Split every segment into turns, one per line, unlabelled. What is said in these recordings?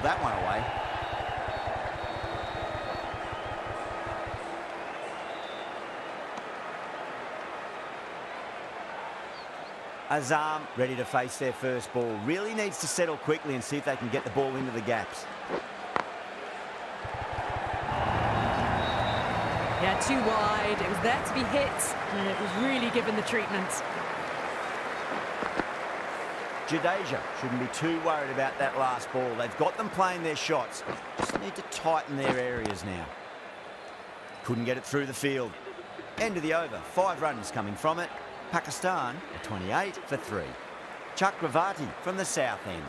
that one away. Azam ready to face their first ball. Really needs to settle quickly and see if they can get the ball into the gaps.
Yeah, too wide. It was there to be hit, and it was really given the treatment.
Jadeja shouldn't be too worried about that last ball. They've got them playing their shots. Just need to tighten their areas now. Couldn't get it through the field. End of the over. 5 runs coming from it. Pakistan, a 28 for 3. Chakravarti from the south end.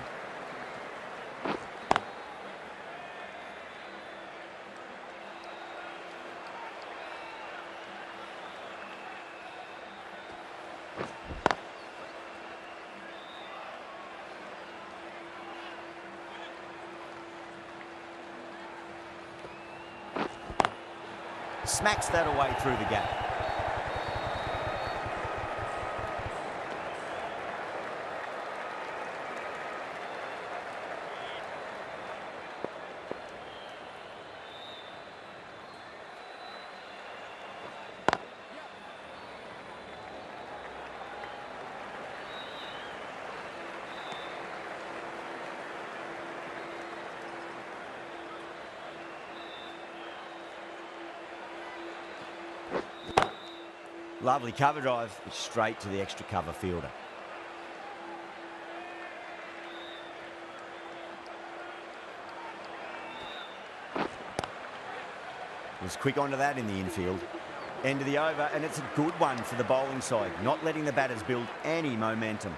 Smacks that away through the gap. Lovely cover drive, straight to the extra cover fielder. Was quick onto that in the infield. End of the over, and it's a good one for the bowling side, not letting the batters build any momentum.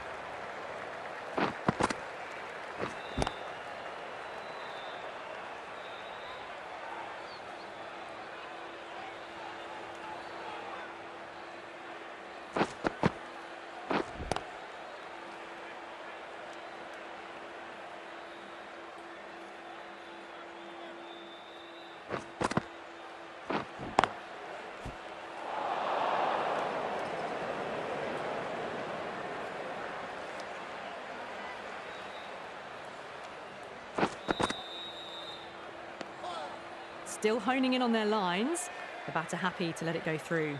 Still honing in on their lines. The batter happy to let it go through.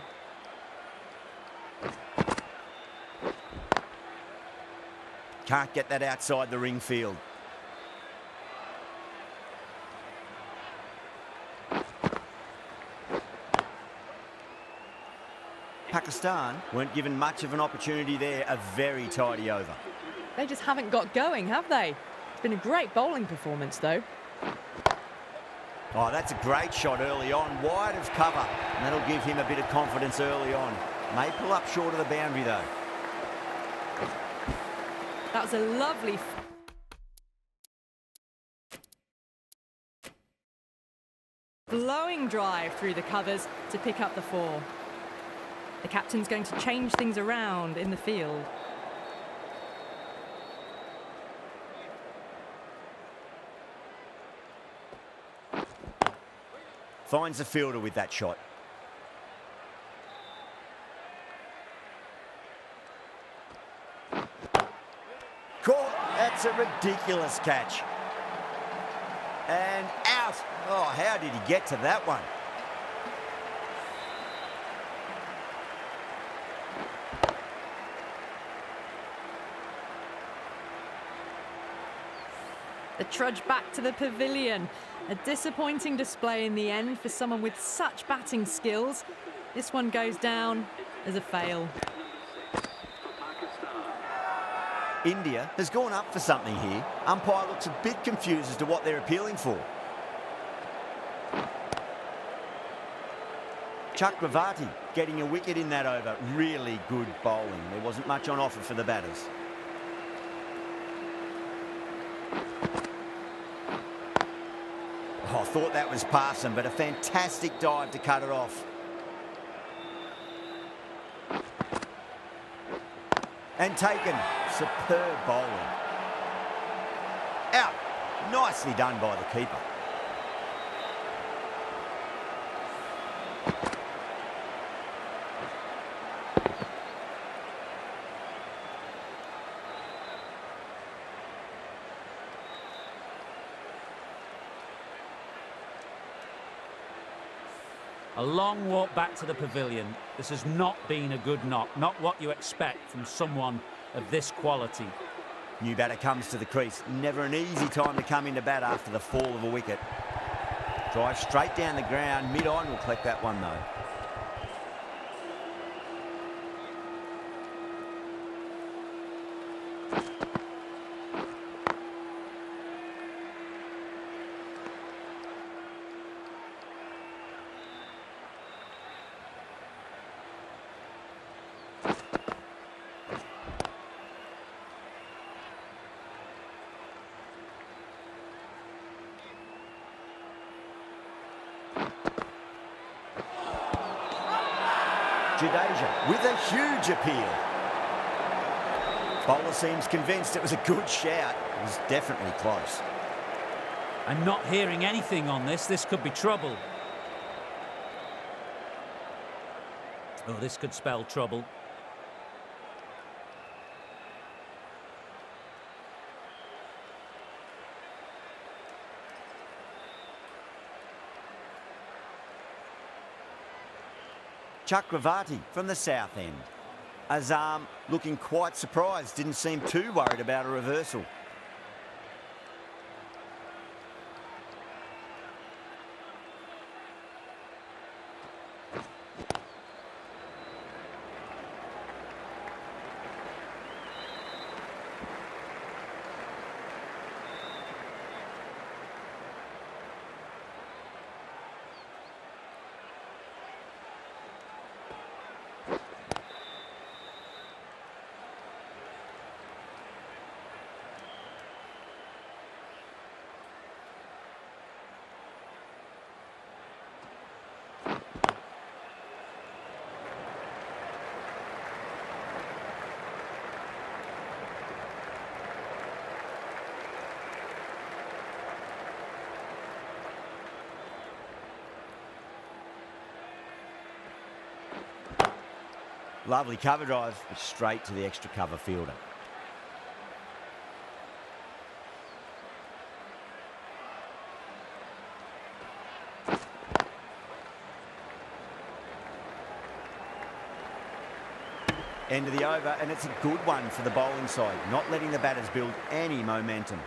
Can't get that outside the ring field. Pakistan weren't given much of an opportunity there. A very tidy over.
They just haven't got going, have they? It's been a great bowling performance, though.
Oh, that's a great shot early on, wide of cover, and that'll give him a bit of confidence early on. May pull up short of the boundary, though.
That was a lovely... blowing drive through the covers to pick up the 4. The captain's going to change things around in the field.
Finds the fielder with that shot. Caught. That's a ridiculous catch. And out. Oh, how did he get to that one?
The trudge back to the pavilion. A disappointing display in the end for someone with such batting skills. This one goes down as a fail.
India has gone up for something here. Umpire looks a bit confused as to what they're appealing for. Chakravarti getting a wicket in that over. Really good bowling. There wasn't much on offer for the batters. Oh, I thought that was passing, but a fantastic dive to cut it off. And taken. Superb bowling. Out. Nicely done by the keeper.
A long walk back to the pavilion. This has not been a good knock, not what you expect from someone of this quality.
New batter comes to the crease. Never an easy time to come into bat after the fall of a wicket. Drive straight down the ground. Mid-on will collect that one though. Jadeja with a huge appeal. Bowler seems convinced it was a good shout. It was definitely close.
I'm not hearing anything on this. This could be trouble. Oh, this could spell trouble.
Chakravarti from the south end. Azam looking quite surprised, didn't seem too worried about a reversal. Lovely cover drive, but straight to the extra cover fielder. End of the over, and it's a good one for the bowling side, not letting the batters build any momentum.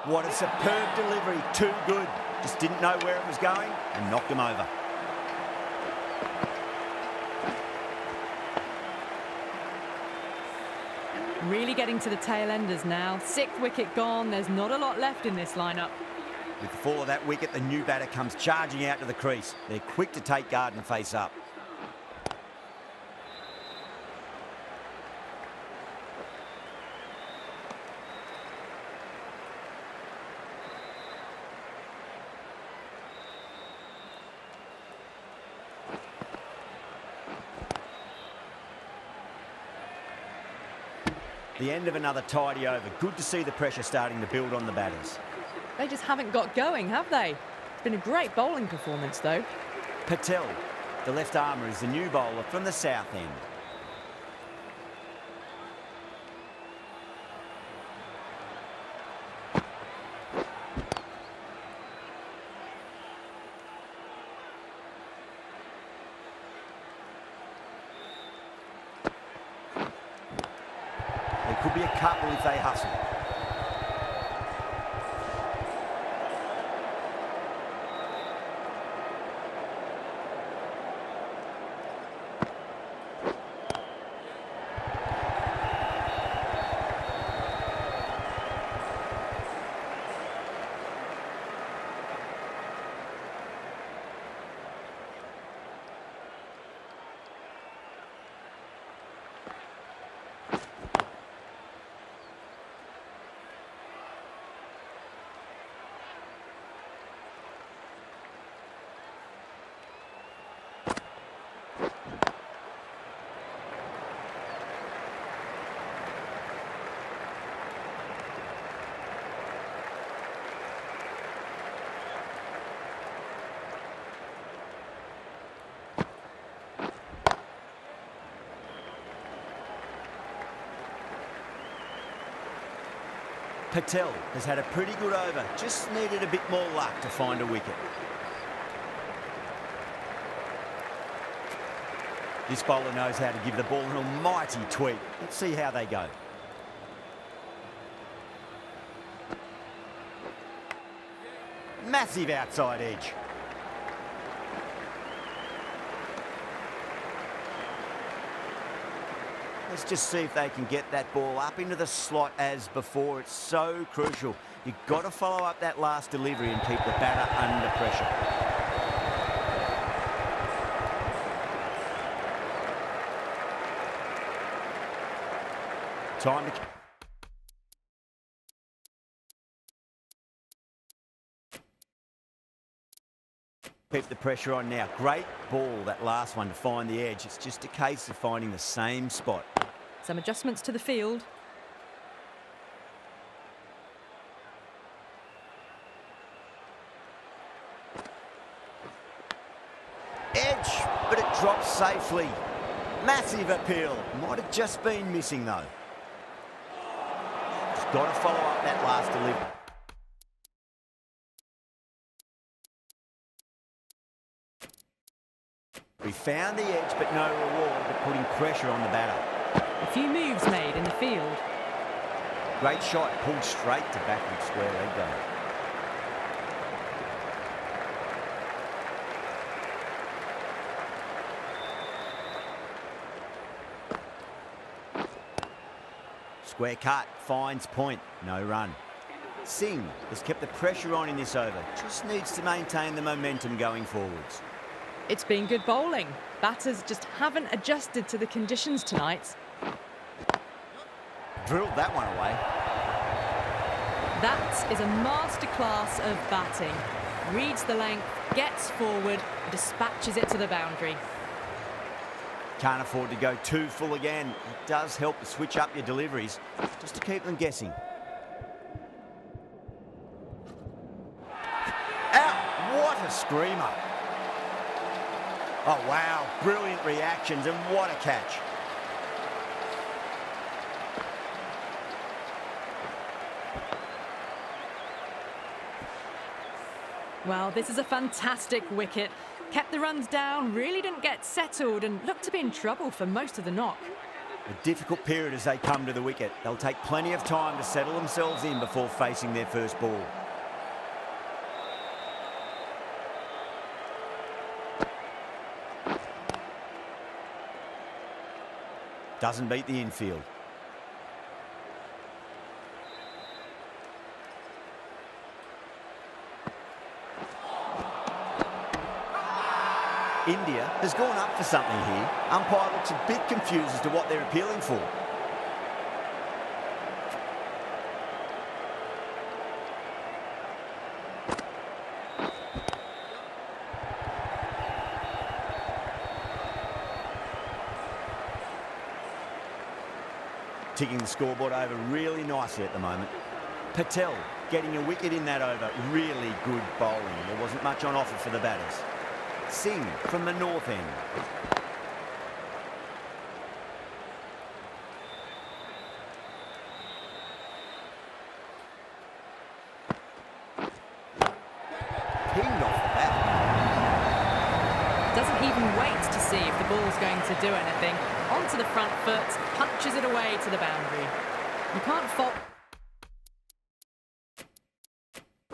What a superb delivery, too good. Just didn't know where it was going and knocked him over.
Really getting to the tail enders now. 6th wicket gone, there's not a lot left in this lineup.
With the fall of that wicket, the new batter comes charging out to the crease. They're quick to take guard and face up. The end of another tidy over. Good to see the pressure starting to build on the batters.
They just haven't got going, have they? It's been a great bowling performance, though.
Patel, the left armour, is the new bowler from the south end. There could be a couple if they hustle. Patel has had a pretty good over, just needed a bit more luck to find a wicket. This bowler knows how to give the ball an almighty tweak. Let's see how they go. Massive outside edge. Let's just see if they can get that ball up into the slot as before. It's so crucial. You've got to follow up that last delivery and keep the batter under pressure. Time to... keep the pressure on now. Great ball, that last one, to find the edge. It's just a case of finding the same spot.
Some adjustments to the field.
Edge, but it drops safely. Massive appeal. Might have just been missing, though. Just got to follow up that last delivery. We found the edge, but no reward, but putting pressure on the batter.
A few moves made in the field.
Great shot, pulled straight to backward square leg though. Square cut, finds point, no run. Singh has kept the pressure on in this over, just needs to maintain the momentum going forwards.
It's been good bowling. Batters just haven't adjusted to the conditions tonight.
Drilled that one away.
That is a masterclass of batting. Reads the length, gets forward, dispatches it to the boundary.
Can't afford to go too full again. It does help to switch up your deliveries, just to keep them guessing. Out! What a screamer! Oh, wow. Brilliant reactions, and what a catch.
Well, this is a fantastic wicket. Kept the runs down, really didn't get settled, and looked to be in trouble for most of the knock.
A difficult period as they come to the wicket. They'll take plenty of time to settle themselves in before facing their first ball. Doesn't beat the infield. India has gone up for something here. Umpire looks a bit confused as to what they're appealing for. Ticking the scoreboard over really nicely at the moment. Patel getting a wicket in that over. Really good bowling. There wasn't much on offer for the batters. Singh from the north end. Pinged off the bat.
Doesn't even wait to see if the ball's going to do anything. Onto the front foot, punches it away to the boundary. You can't fault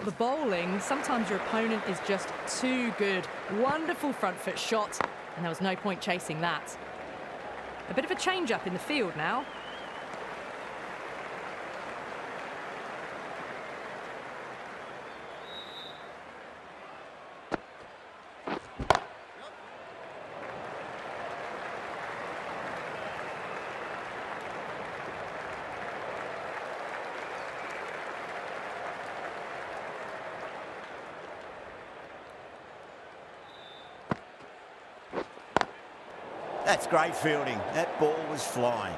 the bowling. Sometimes your opponent is just too good. Wonderful front foot shot, and there was no point chasing that. A bit of a change up in the field now.
That's great fielding. That ball was flying.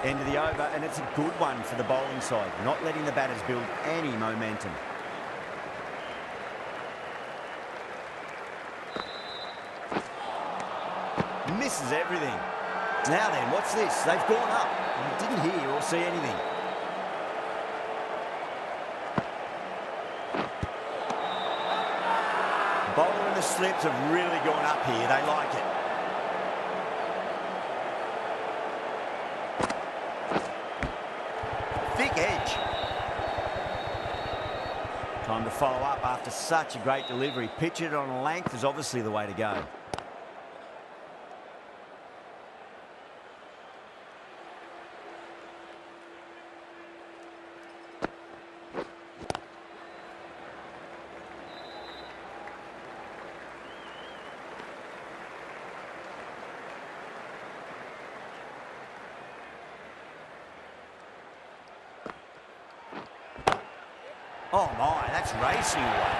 End of the over, and it's a good one for the bowling side, not letting the batters build any momentum. Misses everything. Now then, what's this? They've gone up. I didn't hear or see anything. The bowler and the slips have really gone up here. They like it. Thick edge. Time to follow up after such a great delivery. Pitch it on a length is obviously the way to go. Oh my, that's racing away.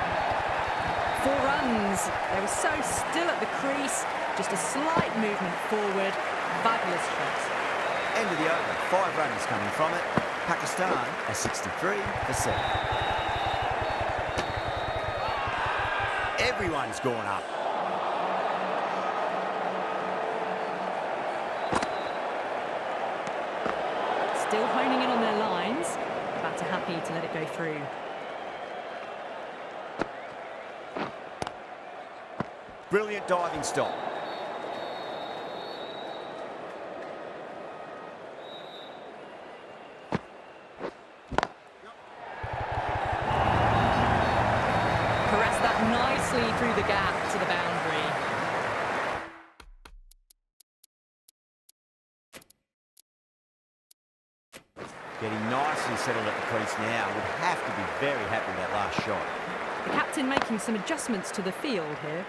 4 runs. They were so still at the crease. Just a slight movement forward. Fabulous shot.
End of the over. 5 runs coming from it. Pakistan are 63 for 7. Everyone's gone up.
Still honing in on their lines. Batter happy to let it go through.
Brilliant diving stop.
Caressed that nicely through the gap to the boundary.
Getting nicely settled at the crease now. Would have to be very happy with that last shot.
The captain making some adjustments to the field here.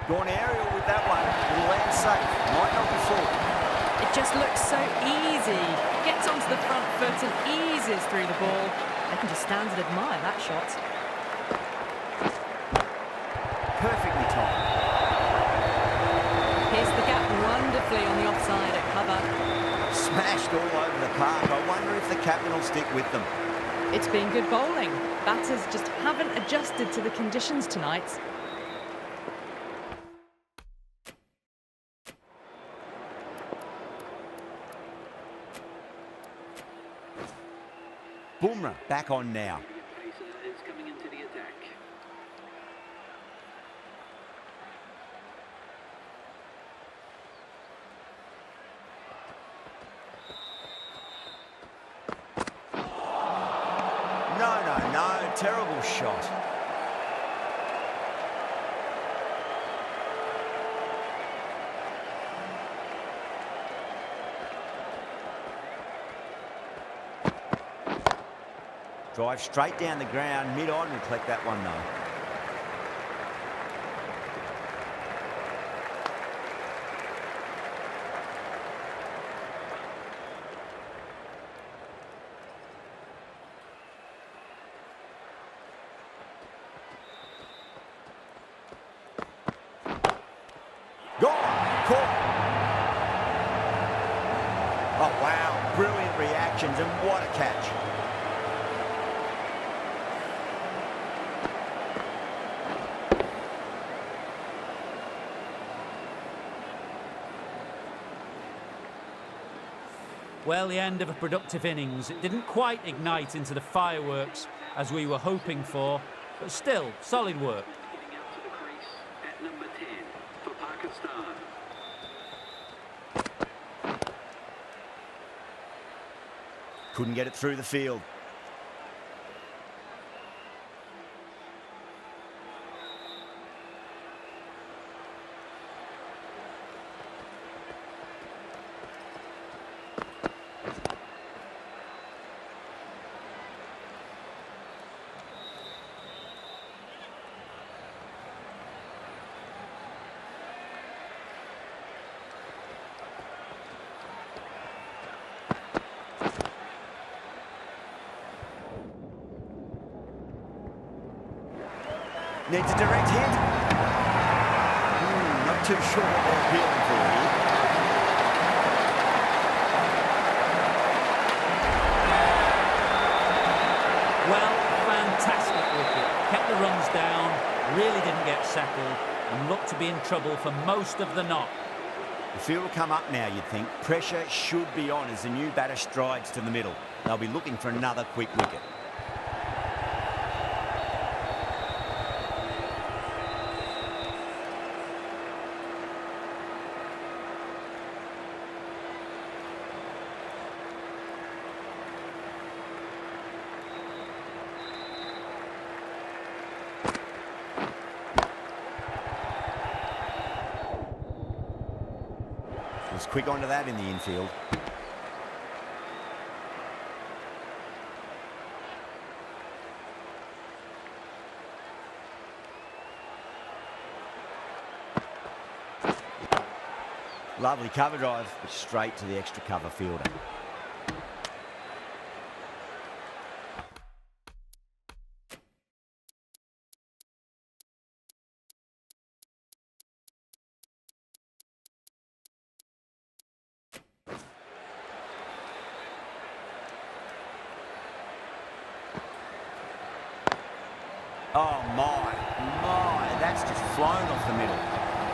Gone aerial with that one. It'll land safe. Might not be full.
It just looks so easy. Gets onto the front foot and eases through the ball. They can just stand and admire that shot.
Perfectly timed.
Here's the gap wonderfully on the offside at cover.
Smashed all over the park. I wonder if the captain will stick with them.
It's been good bowling. Batters just haven't adjusted to the conditions tonight.
Bumrah back on now.
Pacer is coming into the attack.
No. Terrible shot. Drive straight down the ground, mid-on, will collect that one though. Gone! Caught! Oh wow, brilliant reactions and what a catch.
Well, the end of a productive innings. It didn't quite ignite into the fireworks as we were hoping for, but still, solid work.
Getting out to the crease at number 10 for Pakistan.
Couldn't get it through the field. Needs a direct hit. Not too sure what they're appealing for here.
Well, fantastic wicket. Kept the runs down, really didn't get settled, and looked to be in trouble for most of the knock.
The field will come up now, you'd think. Pressure should be on as the new batter strides to the middle. They'll be looking for another quick wicket. Was quick onto that in the infield. Lovely cover drive, but straight to the extra cover fielder. Oh my, that's just flown off the middle.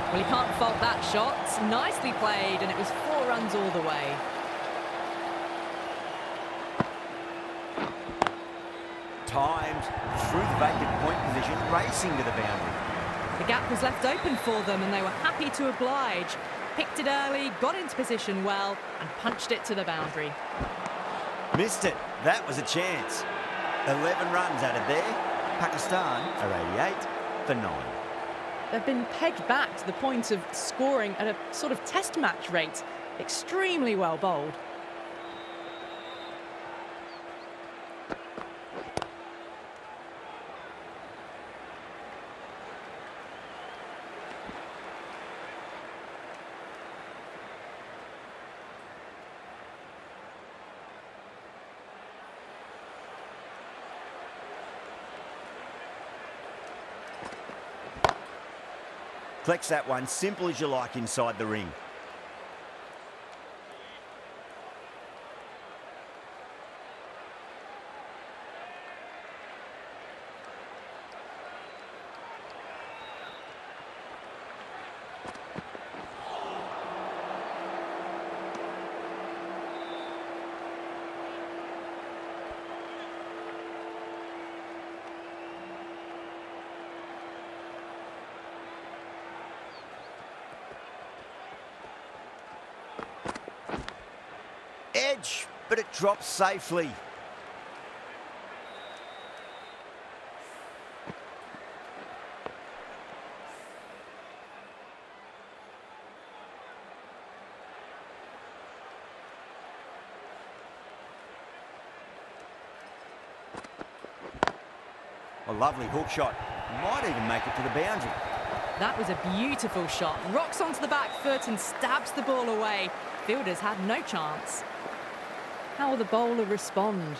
Well, you can't fault that shot. Nicely played, and it was 4 runs all the way.
Timed through the vacant point position, racing to the boundary.
The gap was left open for them, and they were happy to oblige. Picked it early, got into position well, and punched it to the boundary.
Missed it. That was a chance. 11 runs out of there. Pakistan are 88 for 9.
They've been pegged back to the point of scoring at a sort of test match rate. Extremely well bowled.
Collects that one, simple as you like inside the ring. Edge, but it drops safely. A lovely hook shot. Might even make it to the boundary.
That was a beautiful shot. Rocks onto the back foot and stabs the ball away. Fielders had no chance. How will the bowler respond?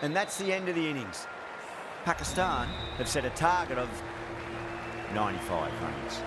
And that's the end of the innings. Pakistan have set a target of 95 runs.